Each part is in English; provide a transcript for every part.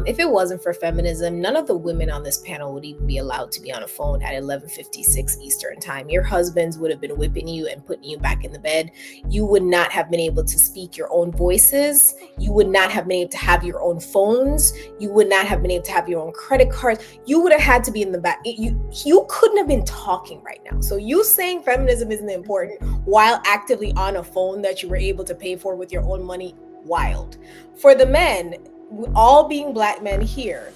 If it wasn't for feminism, none of the women on this panel would even be allowed to be on a phone at 11:56 Eastern time. Your husbands would have been whipping you and putting you back in the bed. You would not have been able to speak your own voices. You would not have been able to have your own phones. You would not have been able to have your own credit cards. You would have had to be in the back. You couldn't have been talking right now. So you saying feminism isn't important while actively on a phone that you were able to pay for with your own money, wild. For the men, all being Black men here,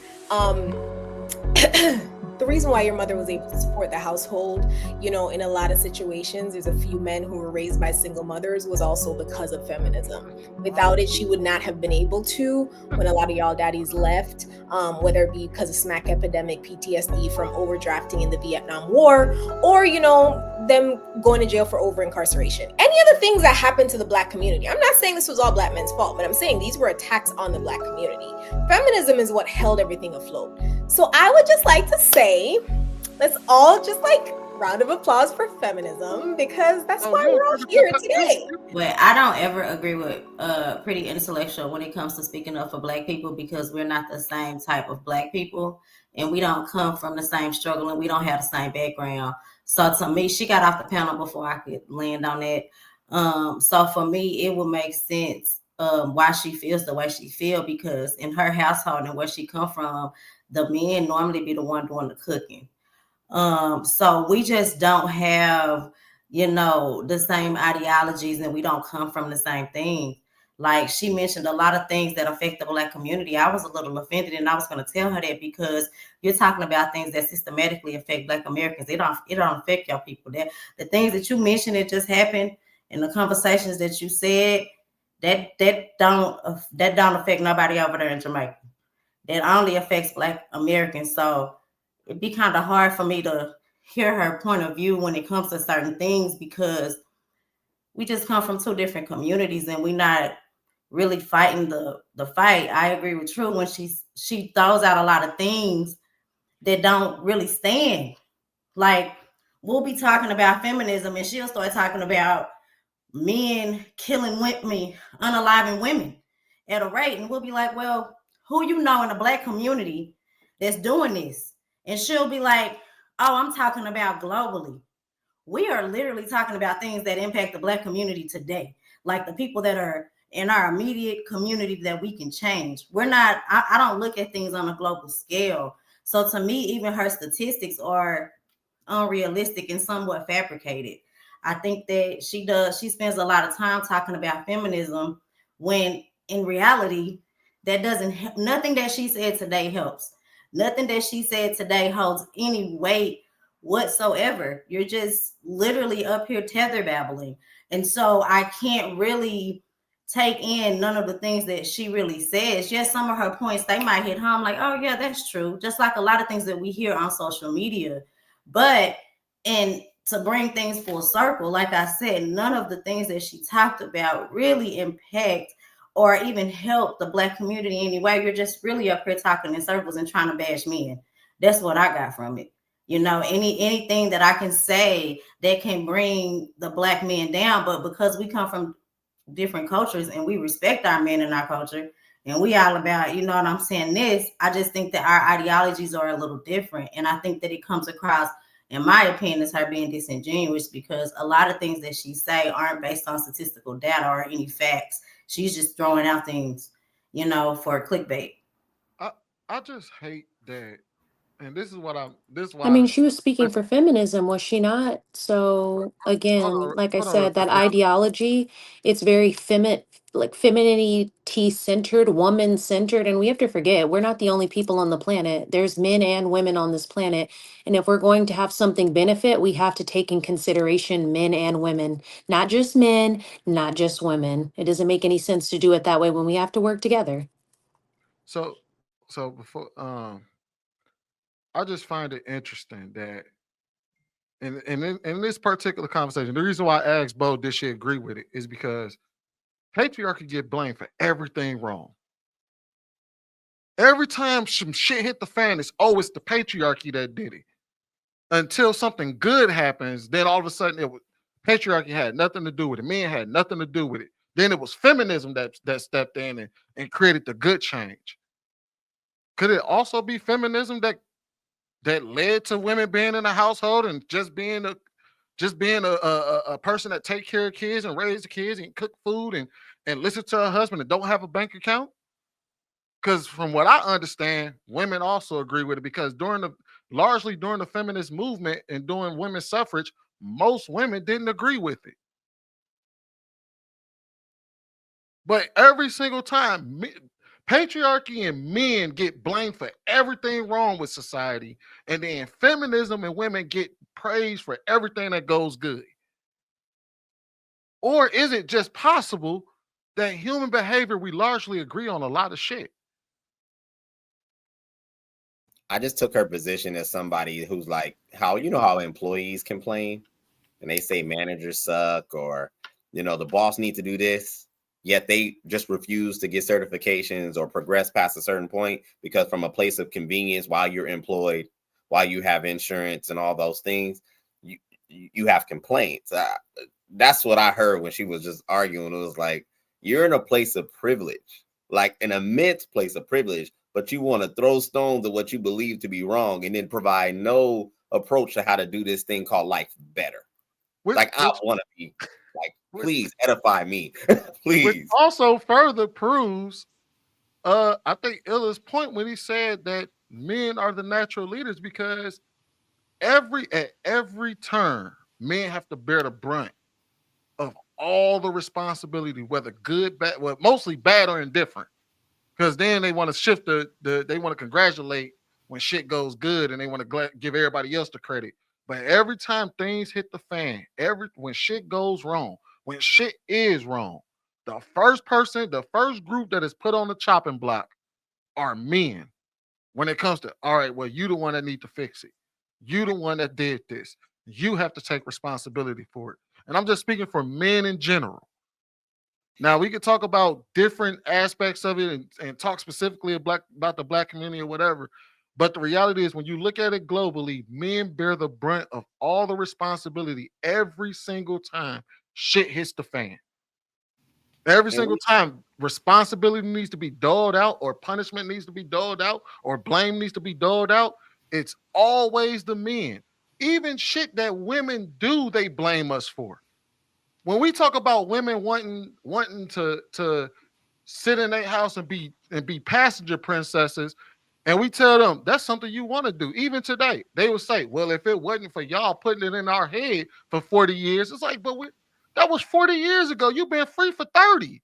the reason why your mother was able to support the household, in a lot of situations, there's a few men who were raised by single mothers, was also because of feminism. Without it, she would not have been able to when a lot of y'all daddies left, whether it be because of smack epidemic, PTSD from overdrafting in the Vietnam War, or, them going to jail for over incarceration. Any other things that happened to the Black community. I'm not saying this was all Black men's fault, but I'm saying these were attacks on the Black community. Feminism is what held everything afloat. So I would just like to say, let's all just round of applause for feminism, because that's why we're all here today. But I don't ever agree with Pretty Intellectual when it comes to speaking up for Black people, because we're not the same type of Black people, and we don't come from the same struggle, and we don't have the same background. So to me, she got off the panel before I could land on that. So for me, it would make sense why she feels the way she feels, because in her household and where she come from, the men normally be the one doing the cooking. So we just don't have, the same ideologies, and we don't come from the same thing. Like, she mentioned a lot of things that affect the Black community. I was a little offended, and I was going to tell her that, because you're talking about things that systematically affect Black Americans. It don't affect your people. That the things that you mentioned that just happened, and the conversations that you said, that don't affect nobody over there in Jamaica. That only affects Black Americans. So it'd be kind of hard for me to hear her point of view when it comes to certain things, because we just come from two different communities, and we're not really fighting the fight. I agree with True when she throws out a lot of things that don't really stand. Like, we'll be talking about feminism, and she'll start talking about men killing women, unaliving women at a rate, and we'll be like, well, who in the Black community that's doing this? And she'll be like, oh, I'm talking about globally. We are literally talking about things that impact the Black community today, like the people that are in our immediate community that we can change. We're not, I don't look at things on a global scale. So to me, even her statistics are unrealistic and somewhat fabricated. I think that she spends a lot of time talking about feminism, when in reality, that doesn't, nothing that she said today helps. Nothing that she said today holds any weight whatsoever. You're just literally up here tether babbling. And so I can't really take in none of the things that she really says. Yes, some of her points, they might hit home, like, oh yeah, that's true. Just like a lot of things that we hear on social media. But, and to bring things full circle, like I said, none of the things that she talked about really impact or even help the Black community anyway. You're just really up here talking in circles and trying to bash men. That's what I got from it. Anything that I can say that can bring the Black men down, but because we come from different cultures and we respect our men in our culture, and we all about, what I'm saying, this, I just think that our ideologies are a little different. And I think that it comes across, in my opinion, as her being disingenuous, because a lot of things that she say aren't based on statistical data or any facts. She's just throwing out things, for clickbait. I just hate that, and this is what this is I why. mean, she was speaking for feminism, was she not? So Hold again, on, like I hold on, real said, quick. that ideology, it's very femininity centered, woman centered, and we have to forget we're not the only people on the planet. There's men and women on this planet, and if we're going to have something benefit, we have to take in consideration men and women, not just men, not just women. It doesn't make any sense to do it that way when we have to work together. So before I just find it interesting that in this particular conversation, the reason why I asked Bo did she agree with it is because patriarchy get blamed for everything wrong. Every time some shit hit the fan, it's the patriarchy that did it. Until something good happens, then all of a sudden patriarchy had nothing to do with it. Men had nothing to do with it. Then it was feminism that stepped in and created the good change. Could it also be feminism that led to women being in a household and just being a person that take care of kids and raise the kids and cook food and listen to her husband and don't have a bank account? Because from what I understand, women also agree with it, because largely during the feminist movement and during women's suffrage, most women didn't agree with it. But every single time, patriarchy and men get blamed for everything wrong with society, and then feminism and women get praised for everything that goes good. Or is it just possible that human behavior, we largely agree on a lot of shit? I just took her position as somebody who's like, how employees complain and they say managers suck, or the boss needs to do this, yet they just refuse to get certifications or progress past a certain point because from a place of convenience, while you're employed, while you have insurance and all those things, you have complaints. That's what I heard when she was just arguing. It was like, you're in a place of privilege, like an immense place of privilege, but you want to throw stones at what you believe to be wrong and then provide no approach to how to do this thing called life better. I want to be like, please edify me, please. Which also further proves, I think Illa's point when he said that men are the natural leaders, because at every turn, men have to bear the brunt of all the responsibility, whether good, bad, well, mostly bad or indifferent. Because then they want to shift they want to congratulate when shit goes good, and they want to give everybody else the credit. But every time things hit the fan, when shit goes wrong, when shit is wrong, the first group that is put on the chopping block are men. When it comes to, all right, well, you the one that need to fix it. You the one that did this. You have to take responsibility for it. And I'm just speaking for men in general. Now, we could talk about different aspects of it and talk specifically about the black community or whatever. But the reality is, when you look at it globally, men bear the brunt of all the responsibility every single time shit hits the fan. Every single time responsibility needs to be doled out, or punishment needs to be doled out, or blame needs to be doled out, it's always the men. Even shit that women do, they blame us for. When we talk about women wanting to sit in their house and be passenger princesses, and we tell them that's something you want to do, even today, they will say, well, if it wasn't for y'all putting it in our head for 40 years, it's like, but that was 40 years ago. You've been free for 30.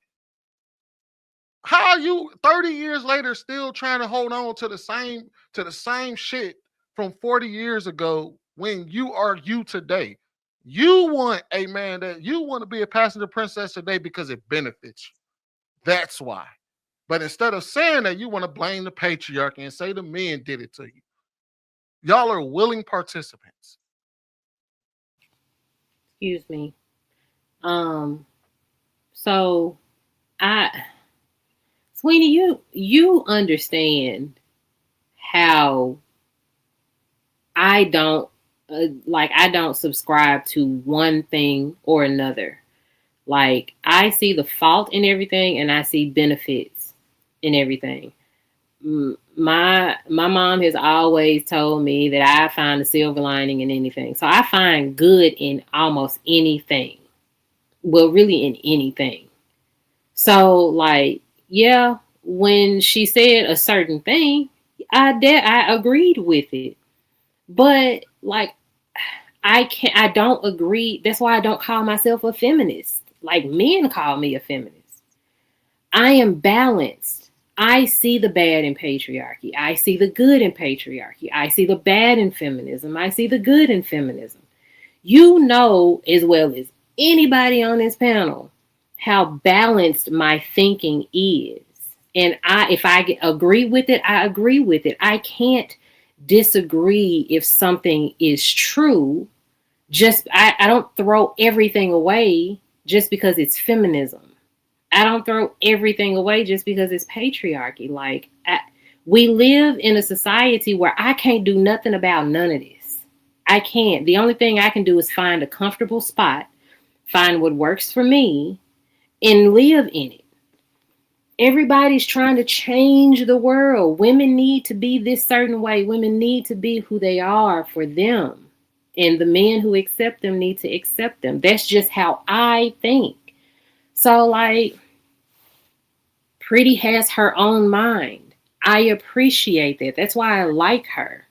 How are you 30 years later still trying to hold on to the same shit from 40 years ago when you are you today? You want to be a passenger princess today because it benefits you. That's why. But instead of saying that, you want to blame the patriarchy and say the men did it to you. Y'all are willing participants. Excuse me. So Sweeney, you understand how I don't I don't subscribe to one thing or another. Like, I see the fault in everything and I see benefits in everything. My mom has always told me that I find a silver lining in anything. So I find good in almost anything. Well, really in anything. So, like, yeah, when she said a certain thing, I agreed with it. But like, I don't agree. That's why I don't call myself a feminist. Like, men call me a feminist. I am balanced. I see the bad in patriarchy. I see the good in patriarchy. I see the bad in feminism. I see the good in feminism. You know as well as anybody on this panel how balanced my thinking is. And if I agree with it, I agree with it. I can't disagree if something is true. I don't throw everything away just because it's feminism. I don't throw everything away just because it's patriarchy. Like, we live in a society where I can't do nothing about none of this. I can't. The only thing I can do is find a comfortable spot, find what works for me, and live in it. Everybody's trying to change the world. Women need to be this certain way. Women need to be who they are for them. And the men who accept them need to accept them. That's just how I think. So, like, Pretty has her own mind. I appreciate that. That's why I like her.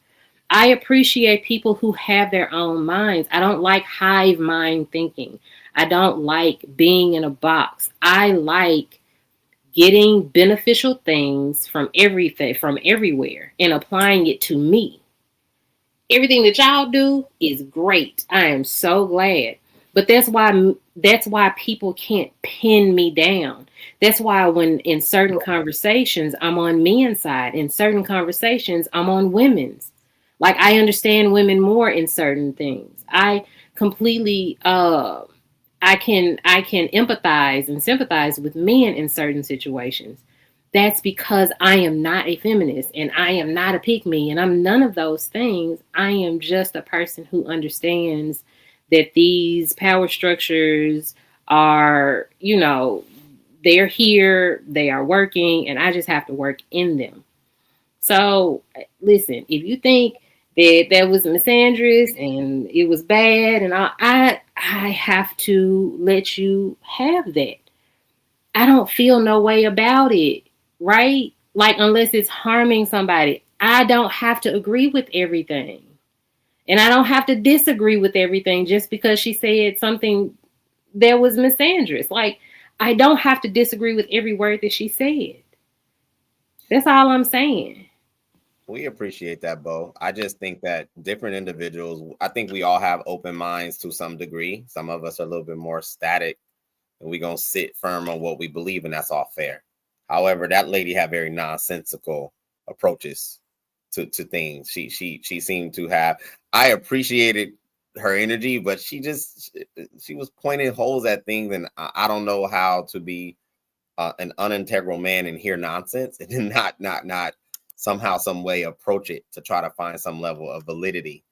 I appreciate people who have their own minds. I don't like hive mind thinking. I don't like being in a box. I like getting beneficial things from everything, from everywhere, and applying it to me. Everything that y'all do is great. I am so glad. But that's why people can't pin me down. That's why when in certain conversations I'm on men's side, in certain conversations I'm on women's. Like, I understand women more in certain things. I completely I can empathize and sympathize with men in certain situations. That's because I am not a feminist and I am not a pick me and I'm none of those things. I am just a person who understands that these power structures are, they're here, they are working, and I just have to work in them. So, listen, if you think that was misandrous and it was bad, and I have to let you have that. I don't feel no way about it, right? Like, unless it's harming somebody, I don't have to agree with everything. And I don't have to disagree with everything just because she said something that was misandrous. Like, I don't have to disagree with every word that she said. That's all I'm saying. We appreciate that, Bo. I just think that different individuals, I think we all have open minds to some degree. Some of us are a little bit more static, and we're going to sit firm on what we believe, and that's all fair. However, that lady had very nonsensical approaches to things. She seemed to have, I appreciated her energy, but she was pointing holes at things, and I don't know how to be an unintegral man and hear nonsense and then not somehow, some way approach it to try to find some level of validity.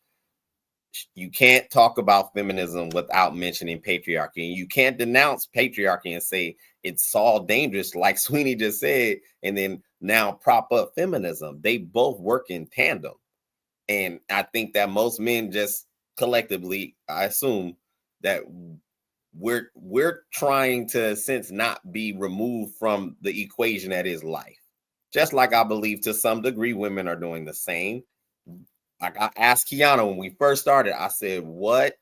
You can't talk about feminism without mentioning patriarchy, and you can't denounce patriarchy and say it's all dangerous, like Sweeney just said, and then now prop up feminism. They both work in tandem. And I think that most men just collectively, I assume that we're trying to, since, not be removed from the equation that is life. Just like I believe to some degree women are doing the same. Like, I asked Kiana when we first started, I said, what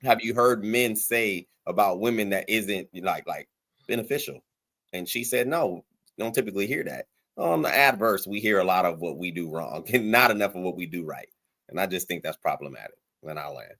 have you heard men say about women that isn't like beneficial? And she said, no, don't typically hear that. On the adverse, we hear a lot of what we do wrong and not enough of what we do right. And I just think that's problematic. And I'll land.